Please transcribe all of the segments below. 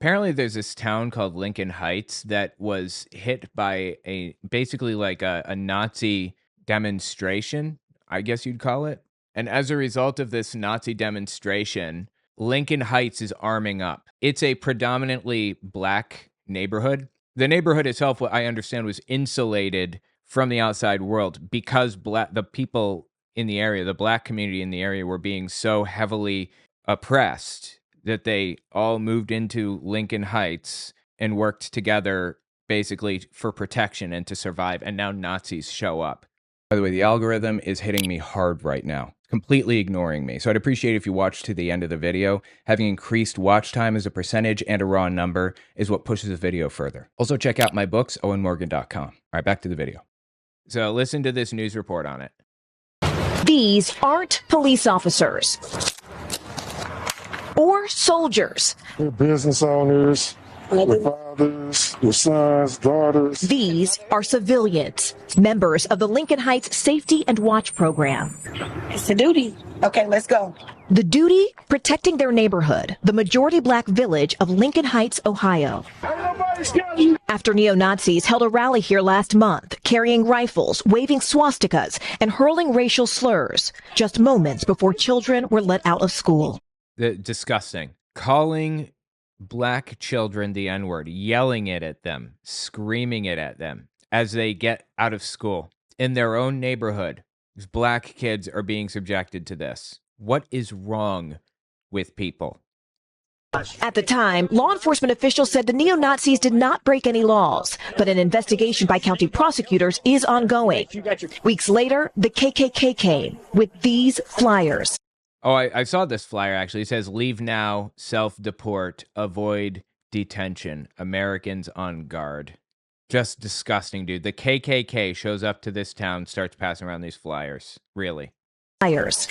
Apparently, there's this town called Lincoln Heights that was hit by basically like a Nazi demonstration, I guess you'd call it. And as a result of this Nazi demonstration, Lincoln Heights is arming up. It's a predominantly black neighborhood. The neighborhood itself, what I understand, was insulated from the outside world because the people in the area, the black community in the area, were being so heavily oppressed that they all moved into Lincoln Heights and worked together basically for protection and to survive. And now Nazis show up. By the way, the algorithm is hitting me hard right now, completely ignoring me. So I'd appreciate if you watch to the end of the video. Having increased watch time as a percentage and a raw number is what pushes the video further. Also check out my books, owenmorgan.com. All right, back to the video. So listen to this news report on it. These aren't police officers or soldiers. They're business owners, their fathers, their sons, daughters. These are civilians, members of the Lincoln Heights Safety and Watch Program. It's the duty. Okay, let's go. The duty, protecting their neighborhood, the majority black village of Lincoln Heights, Ohio. After neo-Nazis held a rally here last month, carrying rifles, waving swastikas, and hurling racial slurs, just moments before children were let out of school. Disgusting. Calling black children the N-word, yelling it at them, screaming it at them as they get out of school. In their own neighborhood, these black kids are being subjected to this. What is wrong with people? At the time, law enforcement officials said the neo-Nazis did not break any laws, but an investigation by county prosecutors is ongoing. Weeks later, the KKK came with these flyers. Oh, I saw this flyer, actually. It says, "Leave now, self-deport, avoid detention, Americans on guard." Just disgusting, dude. The KKK shows up to this town, starts passing around these flyers. Really? Flyers.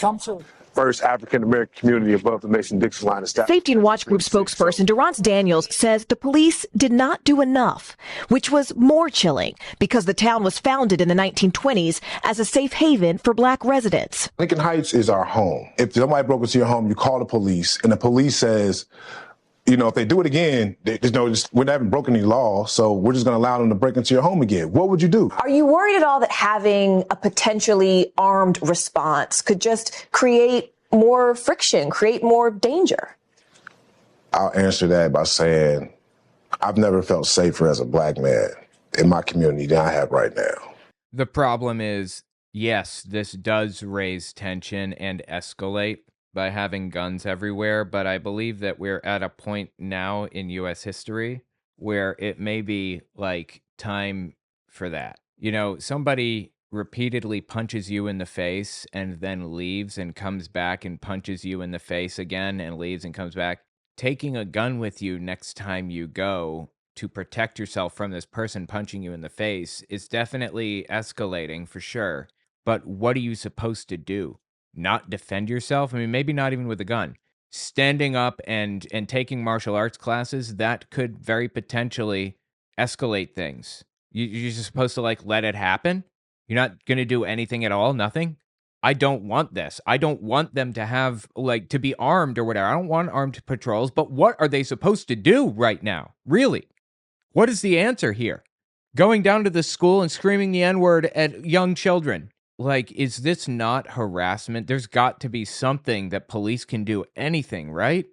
First African-American community above the Mason-Dixon line of status. Safety and Watch Group spokesperson Durrance Daniels says the police did not do enough, which was more chilling because the town was founded in the 1920s as a safe haven for black residents. Lincoln Heights is our home. If somebody broke into your home, you call the police, and the police says, you know, if they do it again, we haven't broken any law, so we're just going to allow them to break into your home again. What would you do? Are you worried at all that having a potentially armed response could just create more friction, create more danger? I'll answer that by saying I've never felt safer as a black man in my community than I have right now. The problem is, yes, this does raise tension and escalate by having guns everywhere, but I believe that we're at a point now in U.S. history where it may be like time for that. You know, somebody repeatedly punches you in the face and then leaves and comes back and punches you in the face again and leaves and comes back. Taking a gun with you next time you go to protect yourself from this person punching you in the face is definitely escalating for sure. But what are you supposed to do? Not defend yourself? I mean, maybe not even with a gun. Standing up and taking martial arts classes, that could very potentially escalate things. You're just supposed to, like, let it happen? You're not going to do anything at all? Nothing? I don't want this. I don't want them to have, like, to be armed or whatever. I don't want armed patrols, but what are they supposed to do right now? Really? What is the answer here? Going down to the school and screaming the N-word at young children. Like, is this not harassment? There's got to be something that police can do. Anything, right?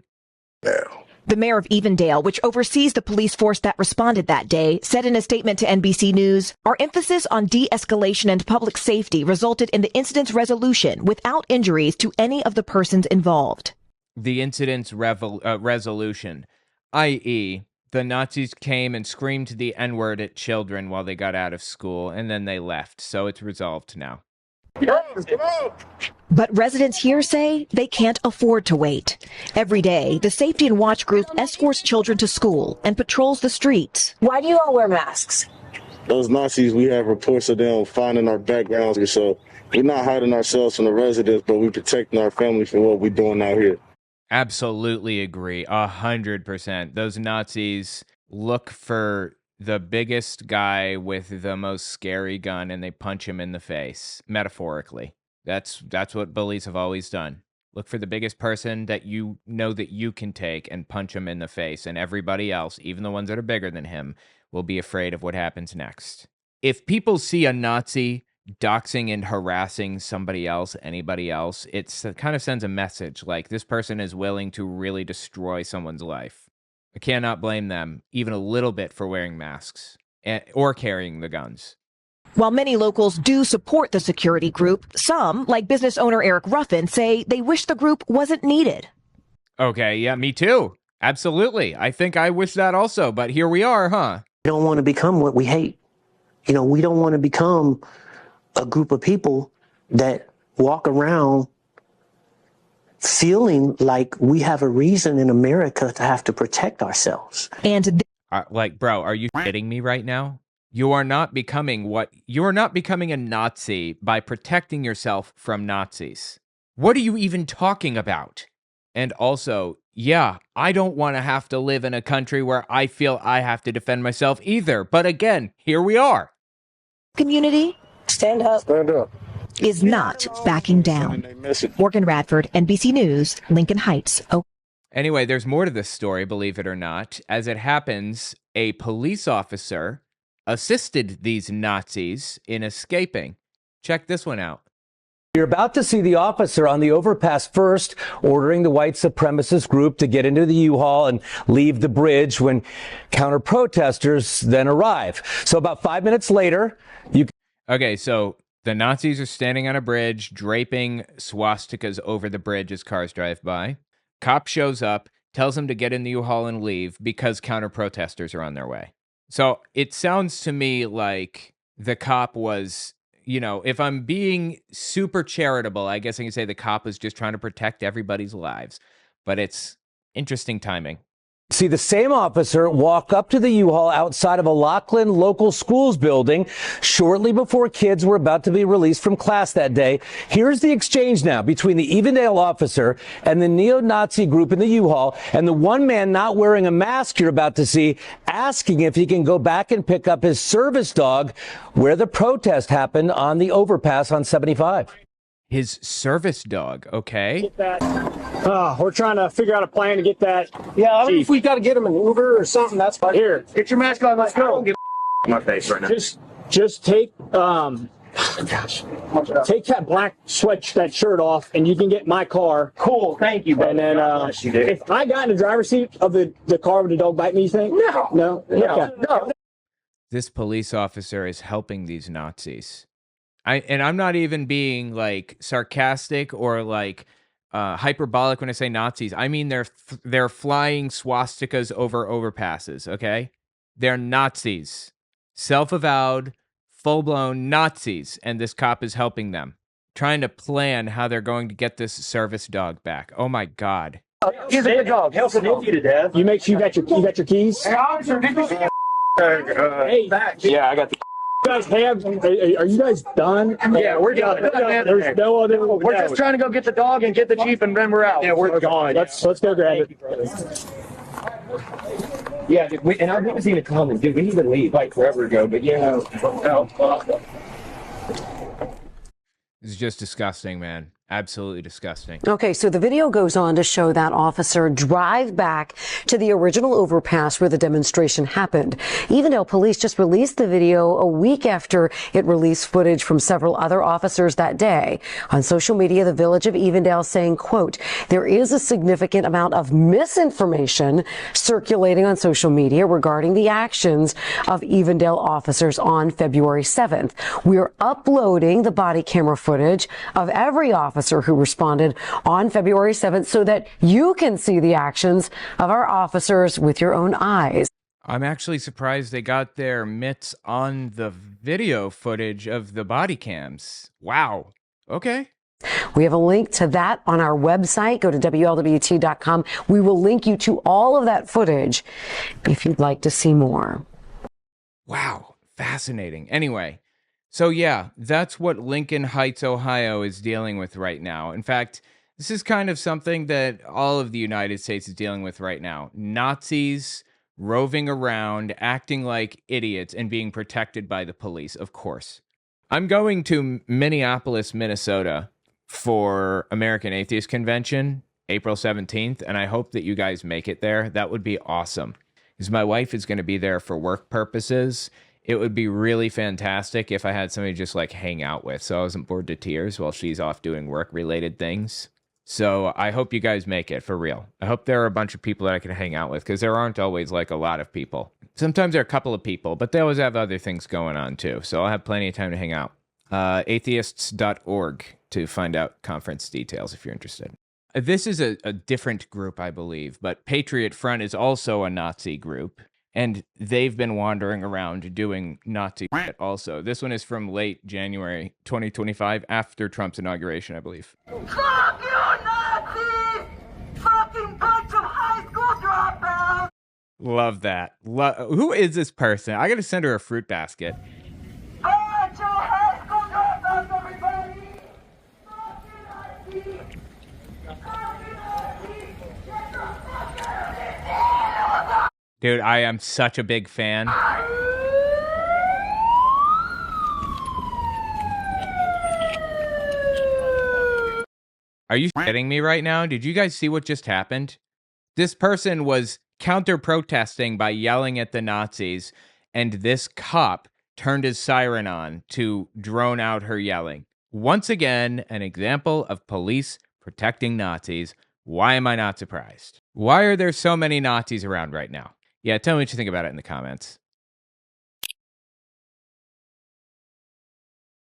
Now. The mayor of Evendale, which oversees the police force that responded that day, said in a statement to NBC News, "Our emphasis on de-escalation and public safety resulted in the incident's resolution without injuries to any of the persons involved." The incident's resolution, i.e., the Nazis came and screamed the N-word at children while they got out of school, and then they left, so it's resolved now. But residents here say they can't afford to wait. Every day, the Safety and Watch Group escorts children to school and patrols the streets. Why do you all wear masks? Those Nazis, we have reports of them finding our backgrounds, so we're not hiding ourselves from the residents, but we're protecting our family from what we're doing out here. Absolutely agree, 100%. Those Nazis look for the biggest guy with the most scary gun and they punch him in the face, metaphorically. That's what bullies have always done. Look for the biggest person that you know that you can take and punch him in the face, and everybody else, even the ones that are bigger than him, will be afraid of what happens next. If people see a Nazi doxing and harassing somebody else, anybody else, it kind of sends a message like this person is willing to really destroy someone's life. I cannot blame them even a little bit for wearing masks or carrying the guns. While many locals do support the security group, some, like business owner Eric Ruffin, say they wish the group wasn't needed. Okay, yeah, me too. Absolutely. I think I wish that also, but here we are, huh? We don't want to become what we hate. We don't want to become a group of people that walk around feeling like we have a reason in America to have to protect ourselves. And bro, are you kidding me right now? You are not becoming a Nazi by protecting yourself from Nazis. What are you even talking about? And also, yeah, I don't want to have to live in a country where I feel I have to defend myself either. But again, here we are. Community Stand up. Stand up. is not backing down. Morgan Radford, NBC News, Lincoln Heights. Anyway, there's more to this story, believe it or not. As it happens, a police officer assisted these Nazis in escaping. Check this one out. You're about to see the officer on the overpass first ordering the white supremacist group to get into the U-Haul and leave the bridge when counter-protesters then arrive. So about 5 minutes later, Okay, so the Nazis are standing on a bridge, draping swastikas over the bridge as cars drive by. Cop shows up, tells him to get in the U-Haul and leave because counter-protesters are on their way. So it sounds to me like the cop was, if I'm being super charitable, I guess I can say the cop was just trying to protect everybody's lives. But it's interesting timing. see the same officer walk up to the U-Haul outside of a Laughlin local schools building shortly before kids were about to be released from class that day. Here's the exchange now between the Evendale officer and the neo-Nazi group in the U-Haul, and the one man not wearing a mask you're about to see asking if he can go back and pick up his service dog where the protest happened on the overpass on 75. His service dog, okay? We're trying to figure out a plan to get that. Yeah, I mean, if we got to get him an Uber or something, that's fine. Here, get your mask on. Let's go. Give my face right now. Just take take that black that shirt off, and you can get my car. Cool, thank you. Brother. And then if I got in the driver's seat of the car with the dog bite me, you think? No. Okay. This police officer is helping these Nazis. I'm not even being like sarcastic or like hyperbolic when I say Nazis. I mean they're flying swastikas over overpasses, okay? They're Nazis. Self-avowed, full-blown Nazis, and this cop is helping them, trying to plan how they're going to get this service dog back. Oh my God. He's a good dog. He'll sniff you to death. You make sure you got your keys? Hey, officer, did you see yeah, I got the are you guys done? Yeah, we're done. There's no other. We're just trying to go get the dog and get the Jeep, and then we're out. Yeah, we're gone. Let's go grab it. Yeah, and I haven't seen it coming. Dude, we need to leave like forever ago, but yeah. This is just disgusting, man. Absolutely disgusting. Okay, so the video goes on to show that officer drive back to the original overpass where the demonstration happened. Evendale police just released the video a week after it released footage from several other officers that day. On social media, the village of Evendale saying, quote, there is a significant amount of misinformation circulating on social media regarding the actions of Evendale officers on February 7th. We're uploading the body camera footage of every officer who responded on February 7th so that you can see the actions of our officers with your own eyes. I'm actually surprised they got their mitts on the video footage of the body cams. Wow. Okay. We have a link to that on our website. Go to WLWT.com. We will link you to all of that footage if you'd like to see more. Wow. Fascinating. Anyway. So yeah, that's what Lincoln Heights, Ohio is dealing with right now. In fact, this is kind of something that all of the United States is dealing with right now. Nazis roving around, acting like idiots, and being protected by the police, of course. I'm going to Minneapolis, Minnesota, for American Atheist Convention, April 17th, and I hope that you guys make it there. That would be awesome. Because my wife is going to be there for work purposes. It would be really fantastic if I had somebody just like hang out with, so I wasn't bored to tears while she's off doing work-related things. So I hope you guys make it, for real. I hope there are a bunch of people that I can hang out with, because there aren't always like a lot of people. Sometimes there are a couple of people, but they always have other things going on too, so I'll have plenty of time to hang out. Atheists.org to find out conference details if you're interested. This is a different group, I believe, but Patriot Front is also a Nazi group, and they've been wandering around doing Nazi shit also. This one is from late January 2025, after Trump's inauguration, I believe. Fuck you, Nazis! Fucking bunch of high school dropouts! Love that. Who is this person? I gotta send her a fruit basket. Bunch of high school dropouts, everybody! Fucking Nazis! Dude, I am such a big fan. Are you kidding me right now? Did you guys see what just happened? This person was counter-protesting by yelling at the Nazis, and this cop turned his siren on to drone out her yelling. Once again, an example of police protecting Nazis. Why am I not surprised? Why are there so many Nazis around right now? Yeah, tell me what you think about it in the comments.